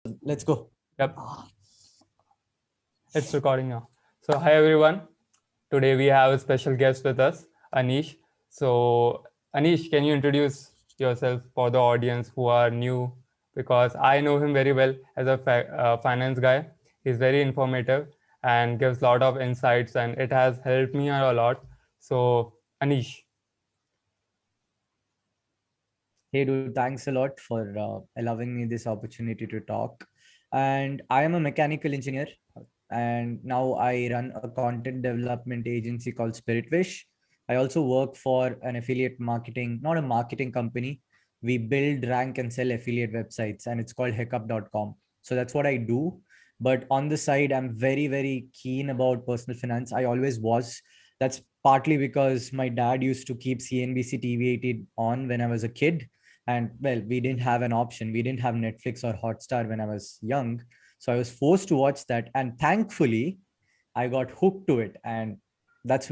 Let's go. Yep, it's recording now. So, hi everyone. Today we have a special guest with us, Anish. So, Anish, can you introduce yourself for the audience who are new? Because I know him very well as a finance guy. He's very informative and gives a lot of insights, and it has helped me a lot. So, Anish. Hey, dude, thanks a lot for allowing me this opportunity to talk. And I am a mechanical engineer, and now I run a content development agency called Spiritwish. I also work for an affiliate marketing, not a marketing company. We build, rank, and sell affiliate websites, and it's called hiccup.com. So that's what I do. But on the side, I'm very, very keen about personal finance. I always was. That's partly because my dad used to keep CNBC TV 18 on when I was a kid, and well, we didn't have an option. We didn't have Netflix or Hotstar when I was young, so I was forced to watch that, and thankfully I got hooked to it. And that's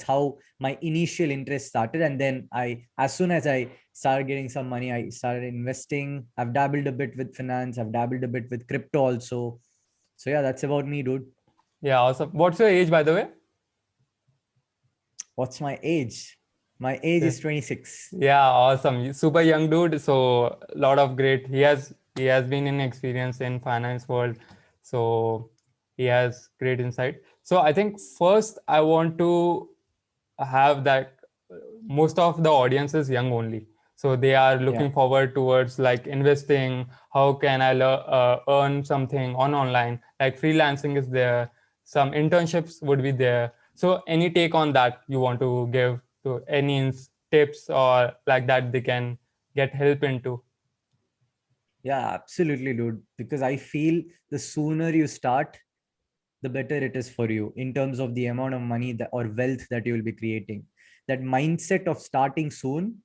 how my initial interest started. And then as soon as I started getting some money, I started investing. I've dabbled a bit with finance, I've dabbled a bit with crypto also. So yeah, that's about me, dude. Yeah, awesome. What's your age, by the way? What's my age? My age Yeah. is 26. Yeah, awesome. Super young dude. So lot of great. He has been in experience in finance world. So he has great insight. So I think first I want to have that most of the audience is young only. So they are Yeah. looking forward towards like investing. How can I earn something on online? Like freelancing is there. Some internships would be there. So any take on that you want to give to any tips or like that they can get help into? Yeah, absolutely, dude. Because I feel the sooner you start, the better it is for you in terms of the amount of money that, or wealth that you will be creating. That mindset of starting soon,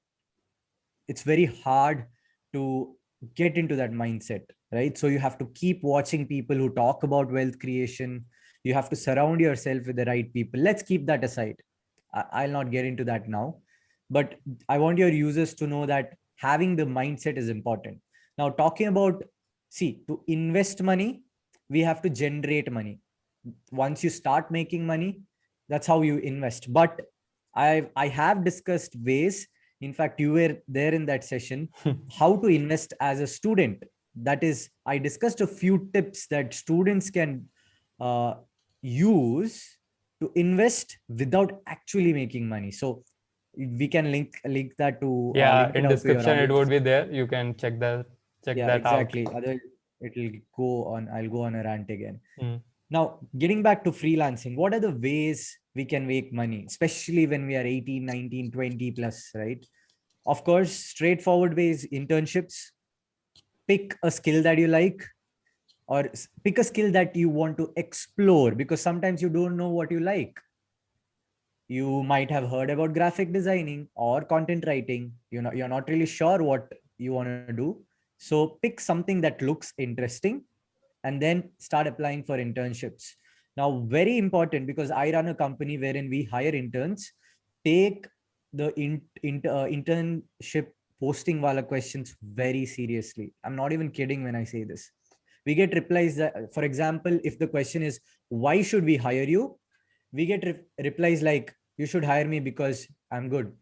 it's very hard to get into that mindset, right? So you have to keep watching people who talk about wealth creation. You have to surround yourself with the right people. Let's keep that aside. I'll not get into that now. But I want your users to know that having the mindset is important. Now, talking about, see, to invest money, we have to generate money. Once you start making money, that's how you invest. But I have discussed ways. In fact, you were there in that session, how to invest as a student. That is, I discussed a few tips that students can uh, use to invest without actually making money. So we can link that to Yeah, link it in out to your description it would audience. be there. You can check Yeah, that out. exactly. Otherwise, it'll go on. I'll go on a rant again. Mm. Now, getting back to freelancing, what are the ways we can make money, especially when we are 18, 19, 20 plus, right? Of course, straightforward ways, internships. Pick a skill that you like, or pick a skill that you want to explore, because sometimes you don't know what you like. You might have heard about graphic designing or content writing. You're not really sure what you want to do. So pick something that looks interesting and then start applying for internships. Now, very important, because I run a company wherein we hire interns. Take the internship posting wala questions very seriously. I'm not even kidding when I say this. We get replies that, for example, if the question is, why should we hire you? We get replies like, you should hire me because I'm good.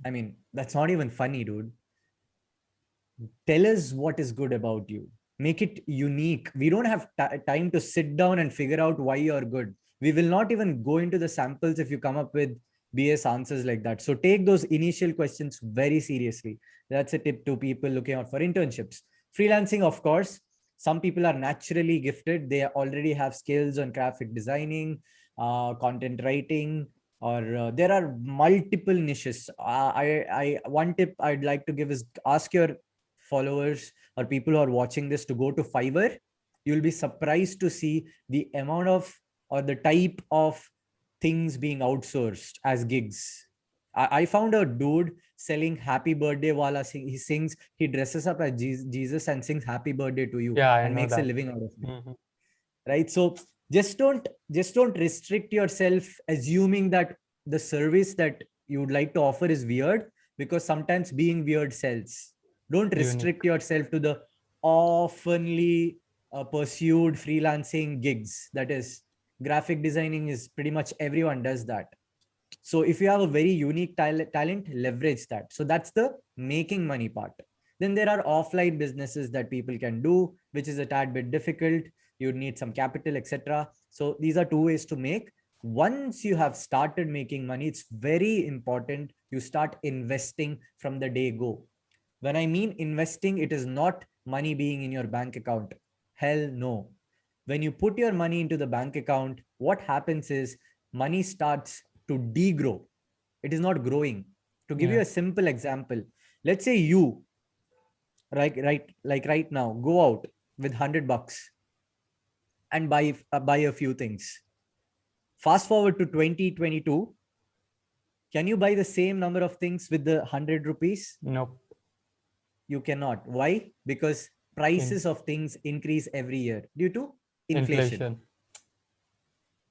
I mean, that's not even funny, dude. Tell us what is good about you. Make it unique. We don't have time to sit down and figure out why you're good. We will not even go into the samples if you come up with BS answers like that. So take those initial questions very seriously. That's a tip to people looking out for internships. Freelancing, of course, some people are naturally gifted. They already have skills on graphic designing, content writing, or there are multiple niches. One tip I'd like to give is ask your followers or people who are watching this to go to Fiverr. You'll be surprised to see the amount of, or the type of things being outsourced as gigs. I found a dude selling happy birthday wala he sings, he dresses up as Jesus and sings happy birthday to you Yeah, I and know makes a that. living out of it. Mhm. Right. So just don't restrict yourself assuming that the service that you would like to offer is weird, because sometimes being weird sells. Don't restrict Unique. yourself to the oftenly pursued freelancing gigs. That is, graphic designing is pretty much everyone does that. So if you have a very unique talent, leverage that. So that's the making money part. Then there are offline businesses that people can do, which is a tad bit difficult. You need some capital, etc. So these are two ways to make. Once you have started making money, it's very important you start investing from the day go. When I mean investing, it is not money being in your bank account. Hell no. When you put your money into the bank account, what happens is money starts to degrow. It is not growing. To give you Yeah. a simple example, let's say you, right now, go out with $100 and buy a few things. Fast forward to 2022, can you buy the same number of things with the 100 rupees? Nope. You cannot. Why? Because In prices of things increase every year due to inflation. inflation.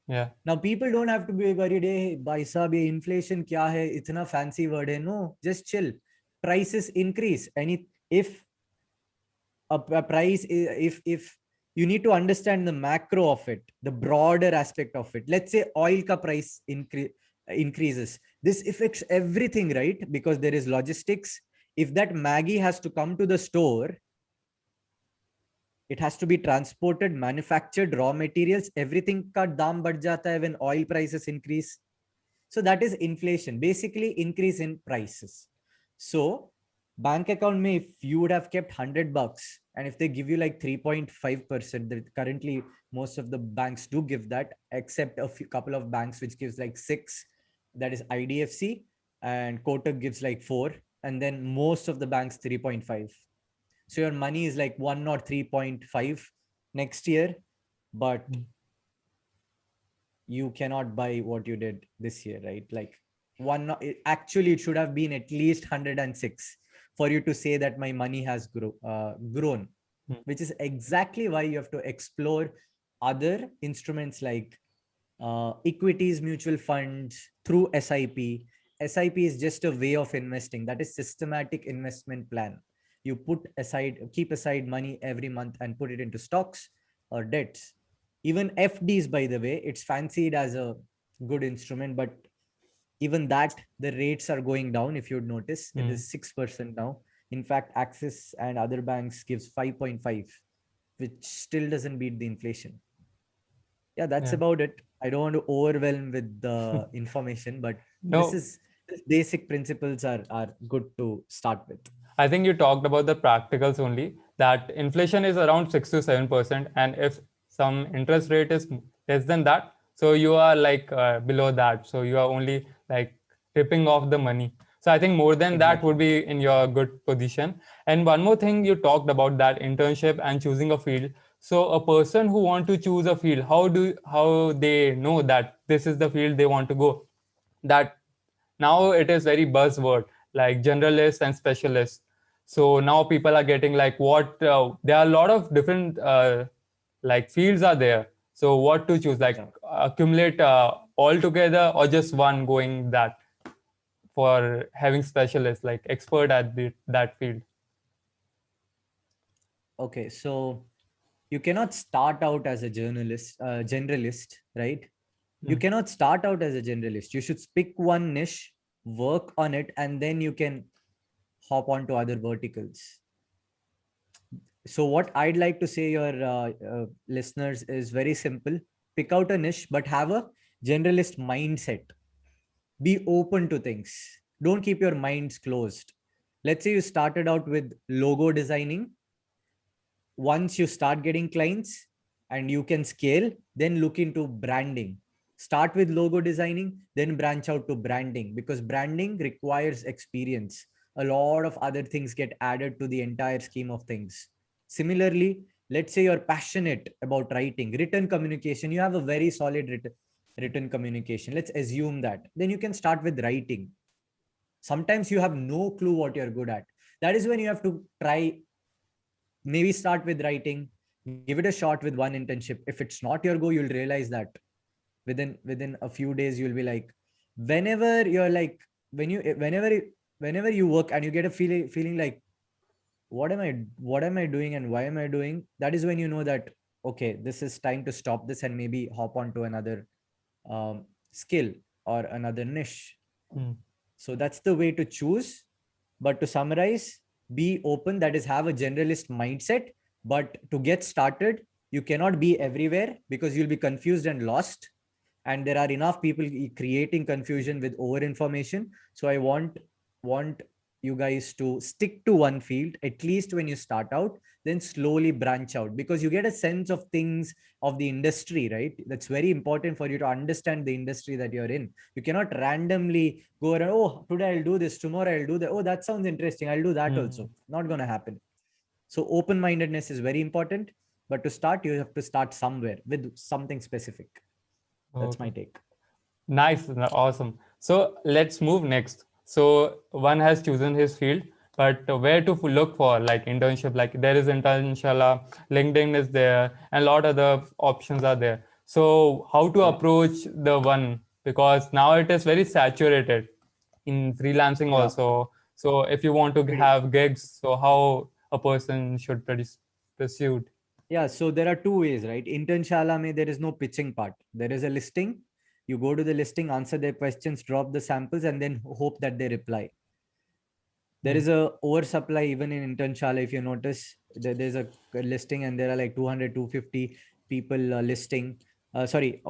Yeah. Now people don't have to be worried, hey, bhai sahab, ye inflation kya hai? Itna fancy word hai. No, just chill. Prices increase. And if a price, if you need to understand the macro of it, the broader aspect of it. Let's say oil ka price increases. This affects everything, right? Because there is logistics. If that Maggie has to come to the store, it has to be transported, manufactured, raw materials, everything ka daam badh jata hai when oil prices increase. So that is inflation, basically increase in prices. So bank account may, if you would have kept $100 and if they give you like 3.5%, currently most of the banks do give that, except a few couple of banks which gives like 6, that is IDFC, and Kotak gives like 4, and then most of the banks 3.5. So your money is like 1 or 3.5 next year, but you cannot buy what you did this year, right? Like actually it should have been at least 106 for you to say that my money has grown, Mm. which is exactly why you have to explore other instruments like equities, mutual funds, through SIP. SIP is just a way of investing. That is systematic investment plan. You keep aside money every month and put it into stocks or debts. Even FDs, by the way, it's fancied as a good instrument, but even that, the rates are going down. If you'd notice, it is 6% now. In fact, Axis and other banks gives 5.5, which still doesn't beat the inflation. Yeah, that's Yeah. about it. I don't want to overwhelm with the information, but No, this basic principles are good to start with. I think you talked about the practicals only, that inflation is around 6 to 7%. And if some interest rate is less than that, so you are like below that. So you are only like ripping off the money. So I think more than that Exactly. would be in your good position. And one more thing you talked about, that internship and choosing a field. So a person who want to choose a field, how they know that this is the field they want to go? That now it is very buzzword, like generalist and specialist. So now people are getting like what there are a lot of different like fields are there. So what to choose, like Yeah. accumulate all together, or just one going that, for having specialists like expert at that field. Okay. So you cannot start out as a generalist, right? You Mm. cannot start out as a generalist. You should pick one niche, work on it, and then you can hop on to other verticals. So what I'd like to say your listeners is very simple. Pick out a niche, but have a generalist mindset. Be open to things. Don't keep your minds closed. Let's say you started out with logo designing. Once you start getting clients and you can scale, then look into branding. Start with logo designing, then branch out to branding, because branding requires experience. A lot of other things get added to the entire scheme of things. Similarly, let's say you're passionate about writing, written communication, you have a very solid written communication. Let's assume that. Then you can start with writing. Sometimes you have no clue what you're good at. That is when you have to try, maybe start with writing, give it a shot with one internship. If it's not your goal, you'll realize that within a few days. You'll be like, whenever you're like, whenever you work and you get a feeling like what am I doing and why am I doing? That is when you know that, okay, this is time to stop this and maybe hop onto another skill or another niche. Hmm. So that's the way to choose. But to summarize, be open, that is, have a generalist mindset. But to get started, you cannot be everywhere because you'll be confused and lost. And there are enough people creating confusion with over information. So I want you guys to stick to one field, at least when you start out, then slowly branch out, because you get a sense of things, of the industry, right? That's very important for you to understand the industry that you're in. You cannot randomly go around, oh, today I'll do this, tomorrow I'll do that, oh, that sounds interesting, I'll do that Hmm. also. Not going to happen. So open-mindedness is very important, but to start, you have to start somewhere with something specific. That's my Okay. take. Nice, awesome. So let's move next. So one has chosen his field, but where to look for like internship? Like there is internship, LinkedIn is there, and a lot other options are there. So how to Yeah. approach the one, because now it is very saturated in freelancing Yeah. also. So if you want to Pretty. have gigs, so how a person should pursue it? Yeah. So there are two ways, right? Internshala mein there is no pitching part. There is a listing. You go to the listing, answer their questions, drop the samples, and then hope that they reply. There Hmm. is a oversupply even in internshala. If you notice, there's a listing and there are like 200, 250 people listing. Sorry,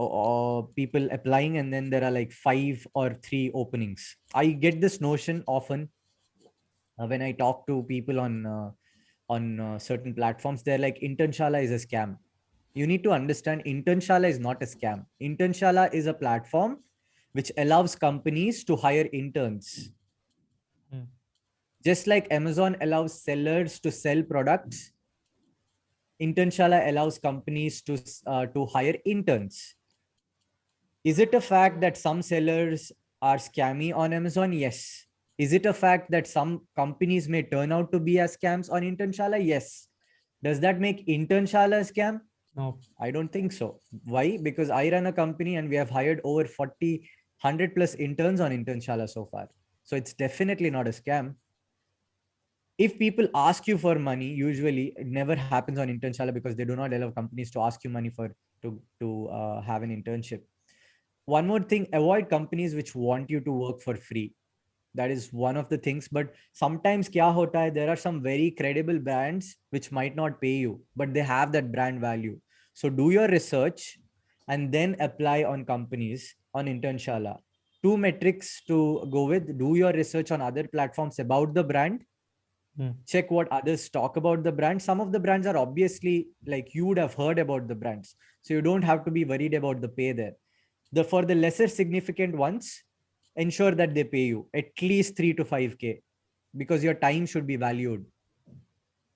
people applying, and then there are like 5 or 3 openings. I get this notion often when I talk to people on certain platforms. They're like, Internshala is a scam. You need to understand, Internshala is not a scam. Internshala is a platform which allows companies to hire interns. Hmm. Just like Amazon allows sellers to sell products, Internshala allows companies to hire interns. Is it a fact that some sellers are scammy on Amazon? Yes. Is it a fact that some companies may turn out to be as scams on Internshala? Yes. Does that make Internshala a scam? No. I don't think so. Why? Because I run a company and we have hired over 40, 100 plus interns on Internshala so far. So it's definitely not a scam. If people ask you for money, usually it never happens on Internshala because they do not allow companies to ask you money to have an internship. One more thing, avoid companies which want you to work for free. That is one of the things. But sometimes kya hota hai, there are some very credible brands which might not pay you, but they have that brand value. So do your research and then apply on companies on Internshala. Two metrics to go with: do your research on other platforms about the brand, Hmm. check what others talk about the brand. Some of the brands are obviously, like, you would have heard about the brands, so you don't have to be worried about the pay there. For the lesser significant ones, ensure that they pay you at least 3 to 5k, because your time should be valued.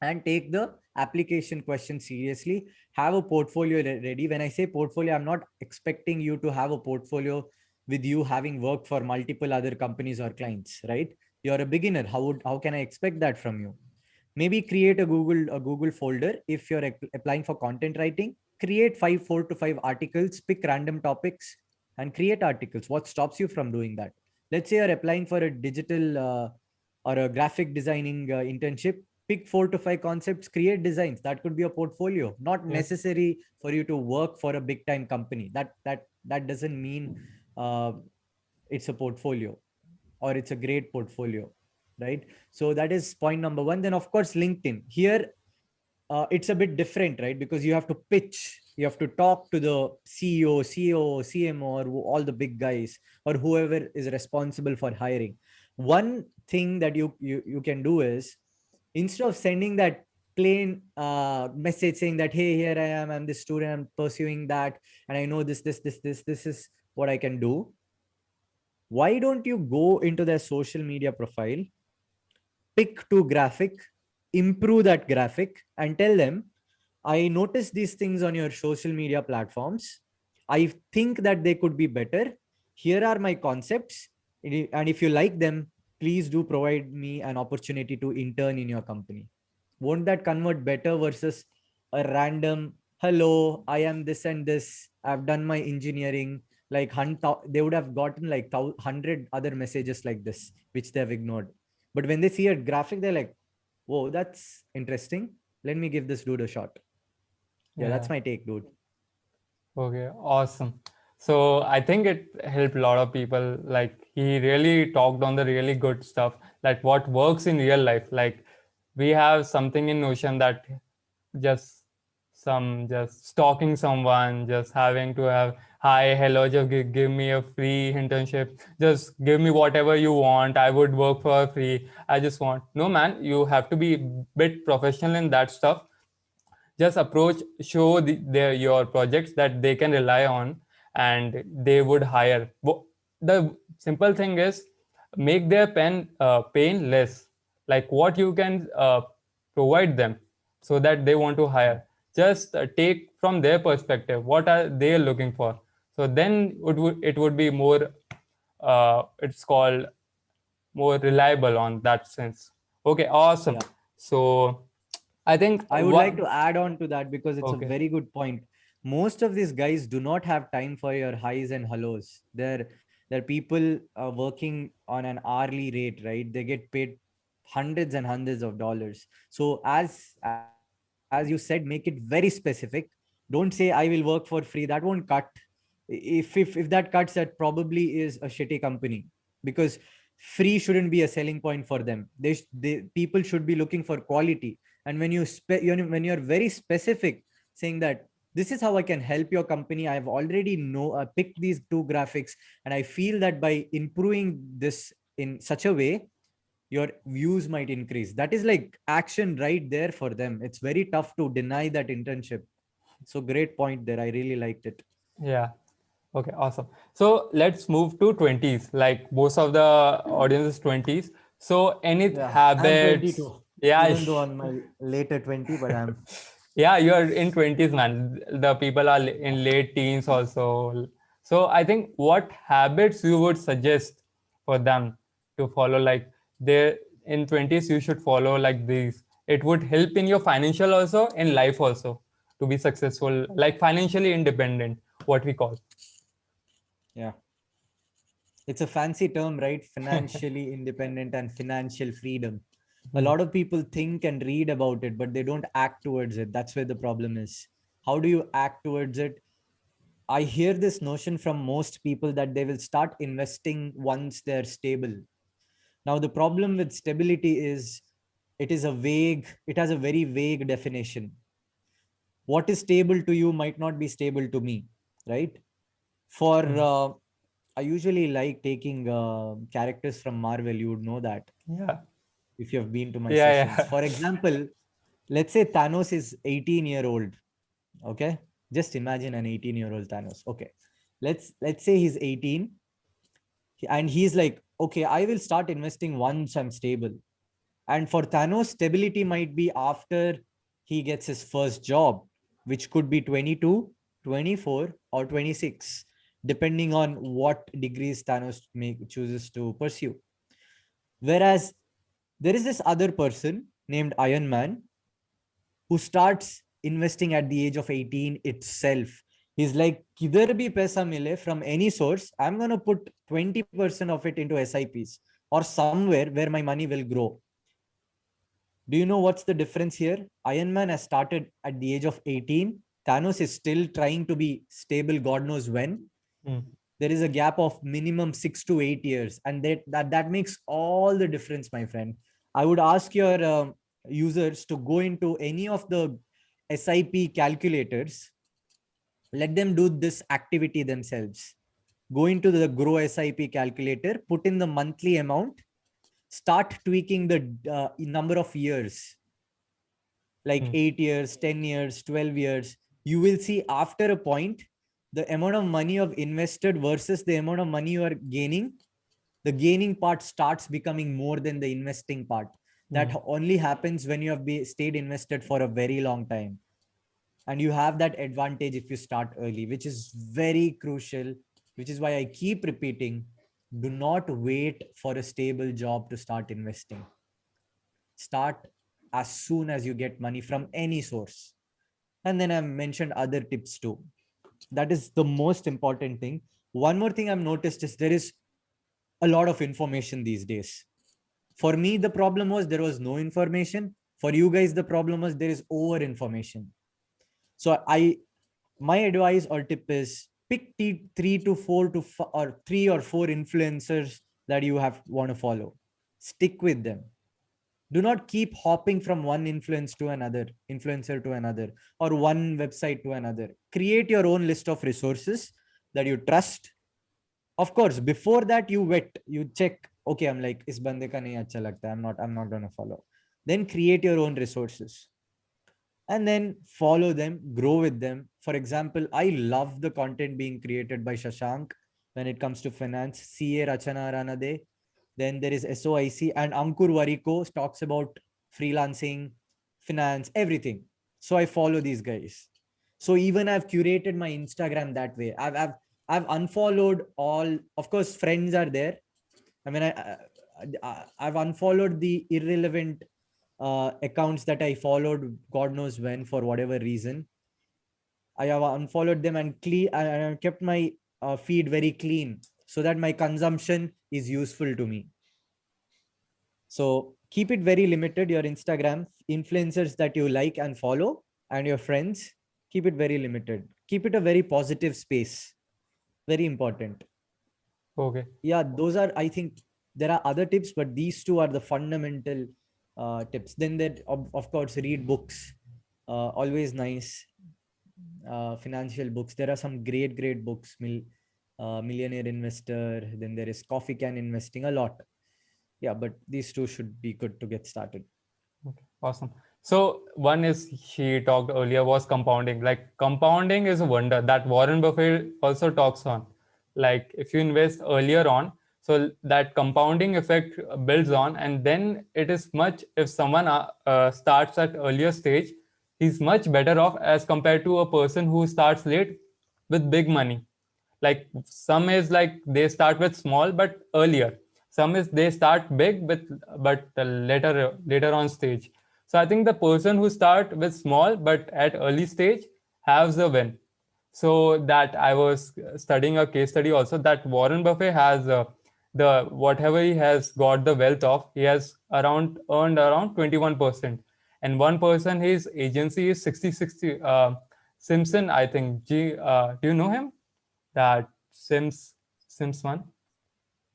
And take the application question seriously. Have a portfolio ready. When I say portfolio, I'm not expecting you to have a portfolio with you having worked for multiple other companies or clients, right? You're a beginner. How can I expect that from you? Maybe create a Google folder. If you're applying for content writing, create 4 to 5 articles, pick random topics and create articles. What stops you from doing that? Let's say you're applying for a digital or a graphic designing internship. Pick 4 to 5 concepts, create designs. That could be a portfolio. Not Yes. necessary for you to work for a big time company. That doesn't mean uh, it's a portfolio or it's a great portfolio, right? So that is point number one. Then of course, LinkedIn. Here it's a bit different, right? Because you have to pitch, you have to talk to the CEO, CMO, or all the big guys, or whoever is responsible for hiring. One thing that you can do is, instead of sending that plain message saying that, hey, here I am, I'm this student, I'm pursuing that, and I know this is what I can do. Why don't you go into their social media profile, pick to graphic, improve that graphic, and tell them, I noticed these things on your social media platforms. I think that they could be better. Here are my concepts. And if you like them, please do provide me an opportunity to intern in your company. Won't that convert better versus a random, hello, I am this and this, I've done my engineering? Like, they would have gotten like 100 other messages like this, which they have ignored. But when they see a graphic, they're like, Whoa, that's interesting. Let me give this dude a shot. Yeah, that's Yeah. my take, dude. Okay, awesome. So I think it helped a lot of people. Like he really talked on the really good stuff, like what works in real life. Like we have something in Notion that just just stalking someone, just having to have hi, hello, just give me a free internship, just give me whatever you want. I would work for free. I just want no man. You have to be bit professional in that stuff. Just approach, show your projects that they can rely on, and they would hire. The simple thing is make their pain less, like what you can provide them so that they want to Yeah. hire. Just take from their perspective what are they looking for, so then it would be more it's called more reliable on that sense. Okay, awesome. Yeah. So I think I would like to add on to that because it's a okay. very good point. Most of these guys do not have time for your highs and hellos. They're people working on an hourly rate, right? They get paid hundreds and hundreds of dollars. So as you said, make it very specific. Don't say I will work for free. That won't cut. If that cuts, that probably is a shitty company, because free shouldn't be a selling point for them. They people should be looking for quality. And when when you're very specific, saying that this is how I can help your company, I've already picked these two graphics, and I feel that by improving this in such a way, your views might increase. That is like action right there for them. It's very tough to deny that internship. So great point there, I really liked it. Yeah. Okay, awesome. So let's move to 20s. Like most of the audience is 20s. So any Yeah, I'm habits? 22, Yeah. even though on my later 20, but I'm Yeah, you're in 20s, man. The people are in late teens also. So I think what habits you would suggest for them to follow, like they in 20s you should follow like these. It would help in your financial also, in life also, to be successful, like financially independent, what we call. yeah. It's a fancy term, right? Financially independent and financial freedom. A Hmm. lot of people think and read about it, but they don't act towards it. That's where the problem is. How do you act towards it? I hear this notion from most people that they will start investing once they're stable. Now, the problem with stability is it has a very vague definition. What is stable to you might not be stable to me, right? For Hmm. I usually like taking characters from Marvel. You would know that Yeah. if you have been to my Yeah, sessions. yeah. For example, let's say Thanos is 18-year-old. Okay, just imagine an 18-year-old Thanos. Okay, let's say he's 18, and he's like, okay, I will start investing once I'm stable. And for Thanos, stability might be after he gets his first job, which could be 22, 24, or 26, depending on what degrees Thanos chooses to pursue. Whereas there is this other person named Iron Man who starts investing at the age of 18 itself. He's like, kidhar bhi paisa mile from any source, I'm going to put 20% of it into SIPs or somewhere where my money will grow. Do you know what's the difference here? Iron Man has started at the age of 18. Thanos is still trying to be stable, God knows when. Hmm. There is a gap of minimum 6 to 8 years. And that makes all the difference, my friend. I would ask your users to go into any of the SIP calculators, let them do this activity themselves. Go into the Grow SIP calculator, put in the monthly amount, start tweaking the number of years, like Hmm. 8 years, 10 years, 12 years. You will see after a point, the amount of money you've invested versus the amount of money you are gaining, the gaining part starts becoming more than the investing part. That Hmm. only happens when you have stayed invested for a very long time. And you have that advantage if you start early, which is very crucial, which is why I keep repeating, do not wait for a stable job to start investing. Start as soon as you get money from any source. And then I've mentioned other tips too. That is the most important thing. One more thing I've noticed is there is a lot of information these days. For me, the problem was there was no information. For you guys, the problem was there is over information. So my advice or tip is pick three to four or 3 or 4 influencers that you want to follow. Stick with them. Do not keep hopping from one influencer to another, or one website to another. Create your own list of resources that you trust. Of course, before that you check, okay, I'm like, is bande ka nahi acha lagta, I'm not going to follow. Then create your own resources and then follow them, grow with them. For example, I love the content being created by Shashank when it comes to finance. CA Rachana Ranade. Then there is SOIC, and Ankur Warikoo talks about freelancing, finance, everything. So I follow these guys. So even I've curated my Instagram that way. I've unfollowed all. Of course, friends are there. I mean, I've unfollowed the irrelevant accounts that I followed, God knows when, for whatever reason. I have unfollowed them and I kept my feed very clean so that my consumption is useful to me. So keep it very limited. Your Instagram influencers that you like and follow, and your friends, keep it very limited. Keep it a very positive space. Very important. Okay. Yeah, those are, I think there are other tips, but these two are the fundamental tips. Then of course, read books. Always nice. Financial books. There are some great books. Millionaire Investor. Then there is Coffee Can Investing. A lot. Yeah, but these two should be good to get started. Okay, awesome. So one is, she talked earlier, was compounding. Like, compounding is a wonder that Warren Buffett also talks on. Like, if you invest earlier on, so that compounding effect builds on, and then it is much, if someone starts at earlier stage, he's much better off as compared to a person who starts late with big money. Like, some is like they start with small but earlier, some is they start big but later on stage. So I think the person who start with small but at early stage has the win. So that I was studying a case study also, that Warren Buffett has the whatever he has got the wealth of, he has around earned around 21%, and one person, his agency is 60 Simpson, I think. Do you know him? That Sims one,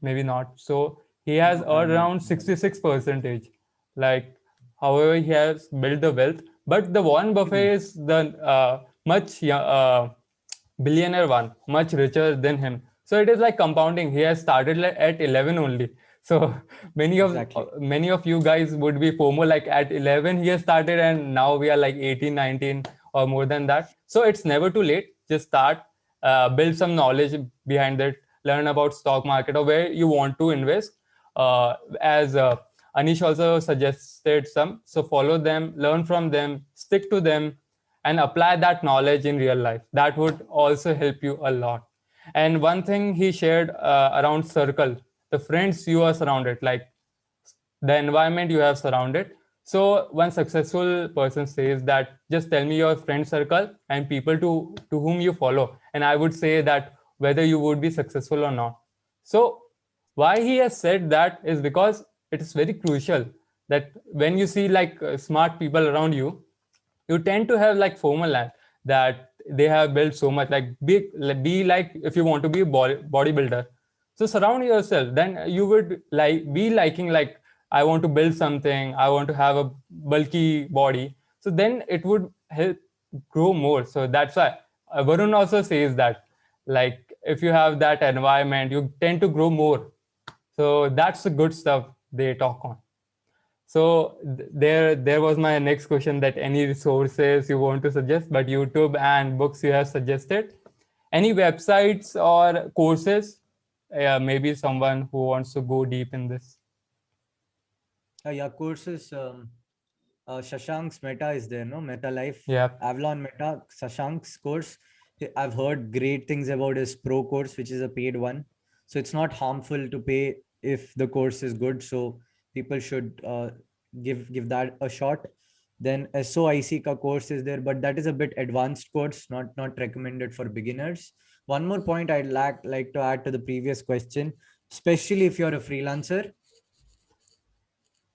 maybe not. So he has No, earned I'm not. around 66 percentage. Like, however, he has built the wealth, but the Warren Buffett is the much billionaire one, much richer than him. So it is like compounding. He has started at 11 only. So Exactly. many of you guys would be FOMO, like at 11 he has started and now we are like 18, 19 or more than that. So it's never too late. Just start, build some knowledge behind it, learn about stock market or where you want to invest. As Anish also suggested some, so follow them, learn from them, stick to them, and apply that knowledge in real life. That would also help you a lot. And one thing he shared around circle, the friends you are surrounded, like the environment you have surrounded. So one successful person says that just tell me your friend circle and people to whom you follow, and I would say that whether you would be successful or not. So why he has said that is because it is very crucial that when you see like smart people around you, you tend to have like formal land that they have built so much. Like, be like, if you want to be a bodybuilder, so surround yourself, then you would like be liking, like, I want to build something, I want to have a bulky body, so then it would help grow more. So that's why Varun also says that, like, if you have that environment, you tend to grow more. So that's the good stuff they talk on. So there was my next question, that any resources you want to suggest, but YouTube and books you have suggested. Any websites or courses? Maybe someone who wants to go deep in this. Yeah, courses. Shashank's Meta is there, no? Meta Life, Yeah. Avalon Meta, Shashank's course. I've heard great things about his pro course, which is a paid one. So it's not harmful to pay if the course is good. So people should give that a shot. Then SOIC ka course is there, but that is a bit advanced course, not recommended for beginners. One more point I'd like to add to the previous question, especially if you're a freelancer.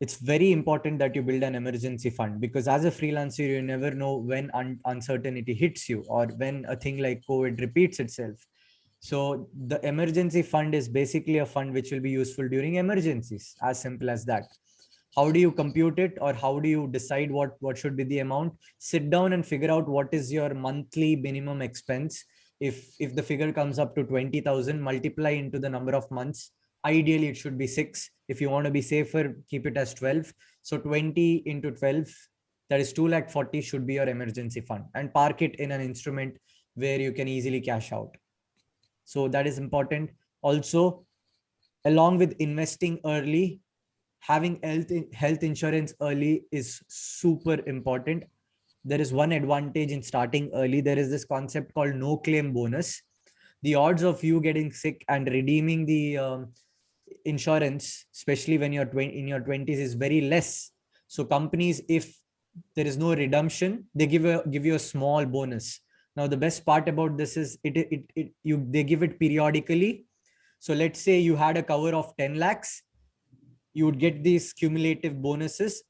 it's very important that you build an emergency fund, because as a freelancer, you never know when uncertainty hits you or when a thing like COVID repeats itself. So the emergency fund is basically a fund which will be useful during emergencies, as simple as that. How do you compute it, or how do you decide what should be the amount? Sit down and figure out what is your monthly minimum expense. If the figure comes up to 20,000, multiply into the number of months. Ideally it should be 6. If you want to be safer, keep it as 12. So 20 into 12, that is 240 should be your emergency fund, and park it in an instrument where you can easily cash out. So that is important. Also, along with investing early, having health insurance early is super important. There is one advantage in starting early. There is this concept called no claim bonus. The odds of you getting sick and redeeming the insurance, especially when you're in your 20s, is very less. So companies, if there is no redemption, they give you a small bonus. Now the best part about this is they give it periodically. So let's say you had a cover of 10 lakhs, you would get these cumulative bonuses.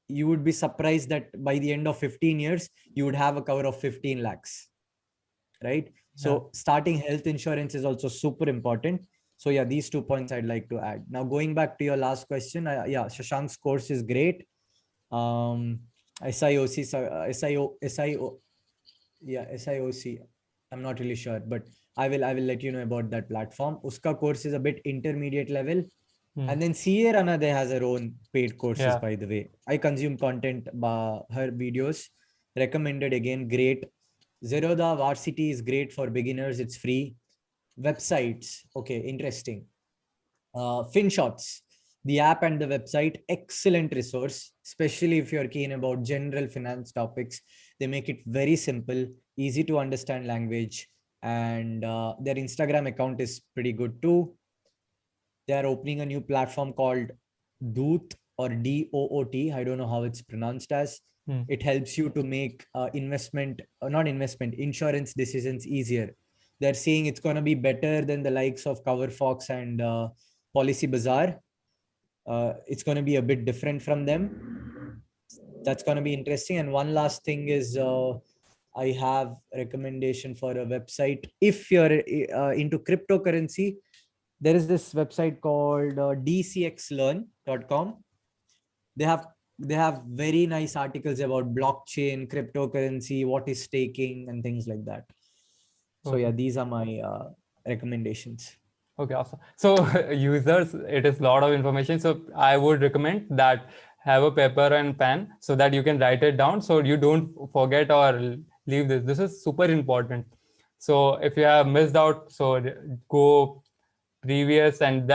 You would be surprised that by the end of 15 years, you would have a cover of 15 lakhs, right? So starting health insurance is also super important. So yeah, these 2 points I'd like to add. Now going back to your last question, yeah, Shashank's course is great. SIOC, SIO, yeah, SIOC. I'm not really sure, but I will let you know about that platform. Uska course is a bit intermediate level. And then CA Rana, they has her own paid courses, by the way. I consume content by her videos. Recommended again, great. Zerodha Varsity is great for beginners. It's free. Websites, okay, interesting. Finshots, the app and the website, excellent resource, especially if you're keen about general finance topics. They make it very simple, easy to understand language, and their Instagram account is pretty good too. They are opening a new platform called Doot or DOOT. I don't know how it's pronounced as. It helps you to make insurance decisions easier. They're saying it's going to be better than the likes of CoverFox and Policy Bazaar. It's going to be a bit different from them. That's going to be interesting. And one last thing is I have a recommendation for a website. If you're into cryptocurrency, there is this website called dcxlearn.com. They have very nice articles about blockchain, cryptocurrency, what is staking, and things like that. So yeah, these are my recommendations. Okay, awesome. So users, it is a lot of information. So I would recommend that have a paper and pen so that you can write it down so you don't forget or leave this. This is super important. So if you have missed out, so go previous and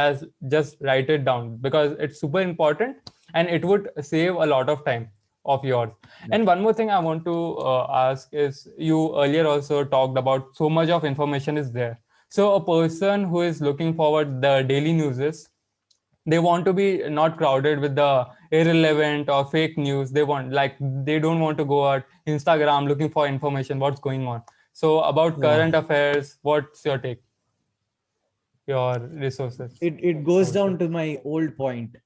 just write it down because it's super important and it would save a lot of time of yours. And one more thing I want to ask is, you earlier also talked about so much of information is there. So a person who is looking forward the daily news, they want to be not crowded with the irrelevant or fake news. They don't want to go at Instagram looking for information what's going on. So about current affairs, what's your take? Your resources. It goes down to my old point.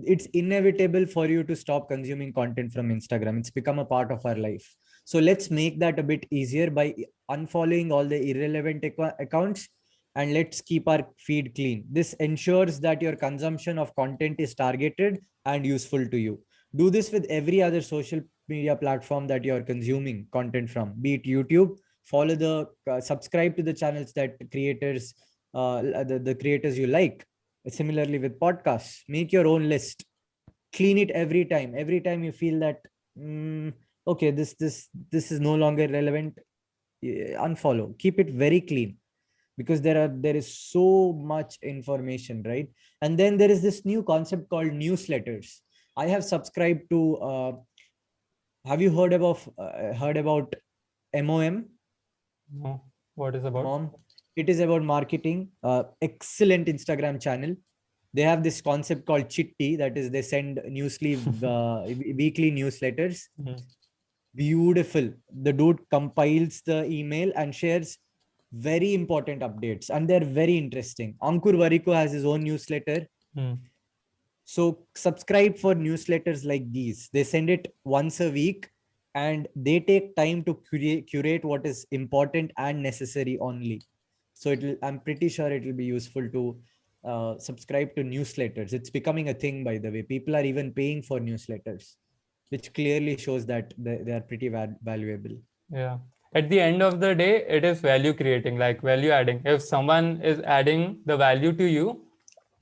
It's inevitable for you to stop consuming content from Instagram. It's become a part of our life. So let's make that a bit easier by unfollowing all the irrelevant accounts, and let's keep our feed clean. This ensures that your consumption of content is targeted and useful to you. Do this with every other social media platform that you're consuming content from, be it YouTube. Follow subscribe to the channels that creators, the creators you like. Similarly with podcasts, make your own list, clean it every time you feel that okay, this is no longer relevant, unfollow. Keep it very clean, because there is so much information, right? And then there is this new concept called newsletters. I have subscribed to have you heard about M.O.M? No. What is about? M.O.M, it is about marketing. Excellent Instagram channel. They have this concept called Chitti, that is they send weekly newsletters. Beautiful. The dude compiles the email and shares very important updates, and they're very interesting. Ankur Warikoo has his own newsletter. So subscribe for newsletters like these. They send it once a week, and they take time to curate what is important and necessary only. So I'm pretty sure it will be useful to subscribe to newsletters. It's becoming a thing, by the way. People are even paying for newsletters, which clearly shows that they are pretty valuable. Yeah. At the end of the day, it is value creating, like value adding. If someone is adding the value to you,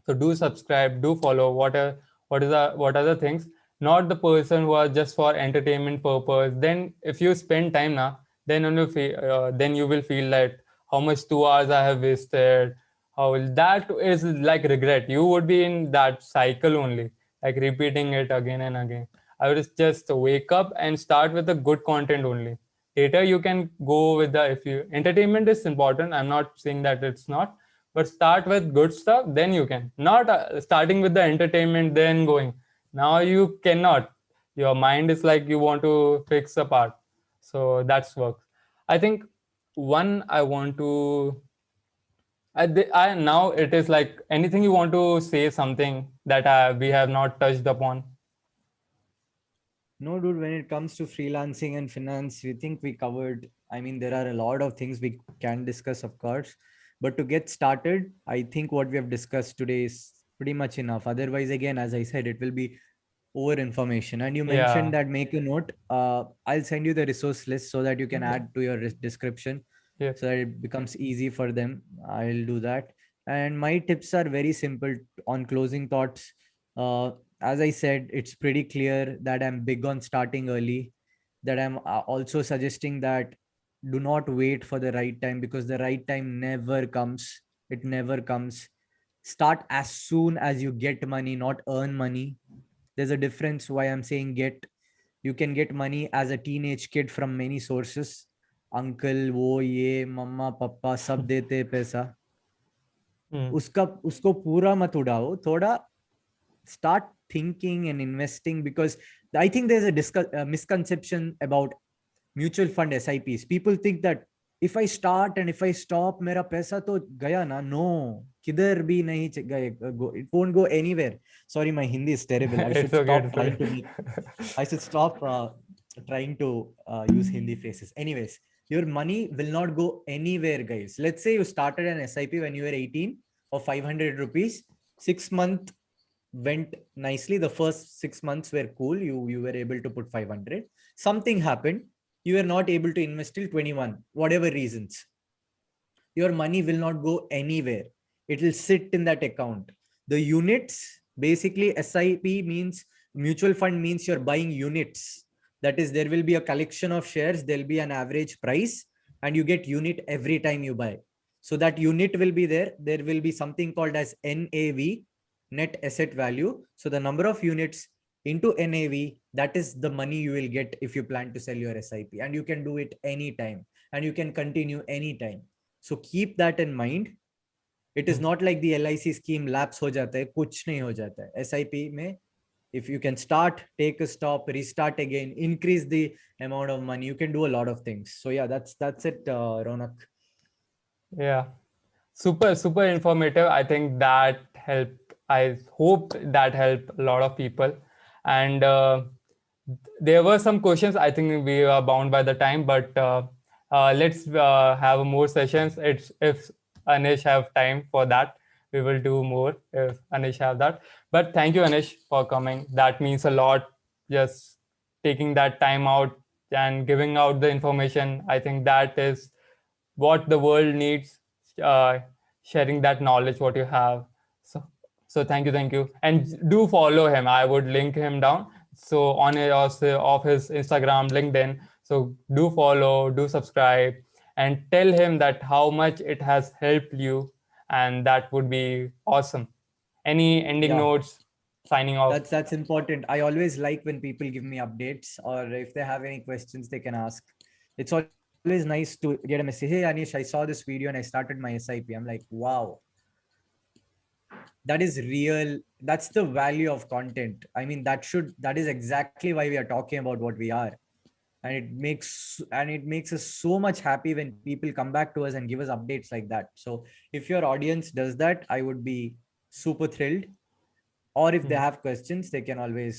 so do subscribe, do follow. What are the things? Not the person who are just for entertainment purpose. Then if you spend time now, then you will feel like how much 2 hours I have wasted. How that is like regret. You would be in that cycle only, like repeating it again and again. I would just wake up and start with the good content only. Later you can go with the, if you, entertainment is important. I'm not saying that it's not, but start with good stuff, then you can. Not starting with the entertainment then going. Now you cannot. Your mind is like you want to fix a part. So that's works. I think one I want to, I now it is like anything you want to say, something that we have not touched upon. No, dude, when it comes to freelancing and finance, we think we covered. I mean, there are a lot of things we can discuss, of course. But to get started, I think what we have discussed today is pretty much enough. Otherwise, again, as I said, it will be over information. And you mentioned Yeah. that make a note. I'll send you the resource list so that you can add to your description Yeah. so that it becomes easy for them. I'll do that. And my tips are very simple on closing thoughts. Uh, as I said, it's pretty clear that I'm big on starting early, that I'm also suggesting that do not wait for the right time, because the right time never comes. It never comes. Start as soon as you get money, not earn money. There's a difference why I'm saying get. You can get money as a teenage kid from many sources. Uncle, wo, ye, mama, papa, सब देते हैं पैसा. Hmm. उसका उसको पूरा मत उड़ाओ. थोड़ा start thinking and investing, because I think there's a misconception about mutual fund SIPs. People think that if I start and if I stop, मेरा पैसा तो गया ना. No, किधर भी नहीं गए. It won't go anywhere. Sorry, my Hindi is terrible. I It's should okay. stop It's okay. trying to make. I should stop trying to use Hindi phrases. Anyways, your money will not go anywhere, guys. Let's say you started an SIP when you were 18 or 500 rupees. 6 month went nicely. The first 6 months were cool. You were able to put 500. Something happened. You were not able to invest till 21, whatever reasons. Your money will not go anywhere. It will sit in that account. The units, basically SIP means, mutual fund means you're buying units. That is, there will be a collection of shares, there'll be an average price, and you get unit every time you buy. So that unit will be there. There will be something called as NAV, net asset value. So the number of units into NAV, that is the money you will get if you plan to sell your SIP, and you can do it anytime, and you can continue anytime. So keep that in mind. It is not like the LIC scheme lapse हो जाता है, कुछ नहीं हो जाता है. SIP में, if you can start, take a stop, restart again, increase the amount of money, you can do a lot of things. So yeah, that's it, Ronak. Yeah. Super informative. I think that helped. I hope that helped a lot of people. And there were some questions. I think we are bound by the time, but let's have more sessions. It's if Anish have time for that, we will do more if Anish have that. But thank you, Anish, for coming. That means a lot. Just taking that time out and giving out the information. I think that is what the world needs, uh, sharing that knowledge what you have. So thank you, and do follow him. I would link him down, so on of his Instagram, LinkedIn. So do follow, do subscribe, and tell him that how much it has helped you, and that would be awesome. Any ending Yeah, notes? Signing off. that's important. I always like when people give me updates, or if they have any questions they can ask. It's always nice to get a message. Hey Anish, I saw this video and I started my SIP. I'm like, wow, that is real. That's the value of content. I mean, that is exactly why we are talking about what we are. And it makes us so much happy when people come back to us and give us updates like that. So if your audience does that, I would be super thrilled. or if they have questions, they can always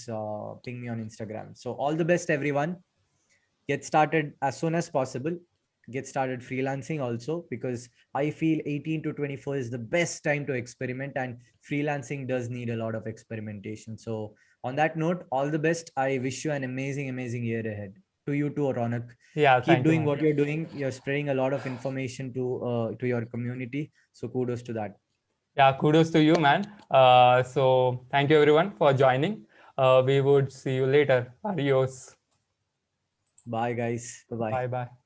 ping me on Instagram. So all the best, everyone. Get started as soon as possible. Get started freelancing also, because I feel 18 to 24 is the best time to experiment, and freelancing does need a lot of experimentation. So on that note, all the best. I wish you an amazing, amazing year ahead. To you too, Ronak. Yeah, Keep thank you, doing man. what you're doing. You're spreading a lot of information to your community. So kudos to that. Yeah, kudos to you, man. So thank you everyone for joining. We would see you later. Adios. Bye, guys. Bye bye. Bye bye.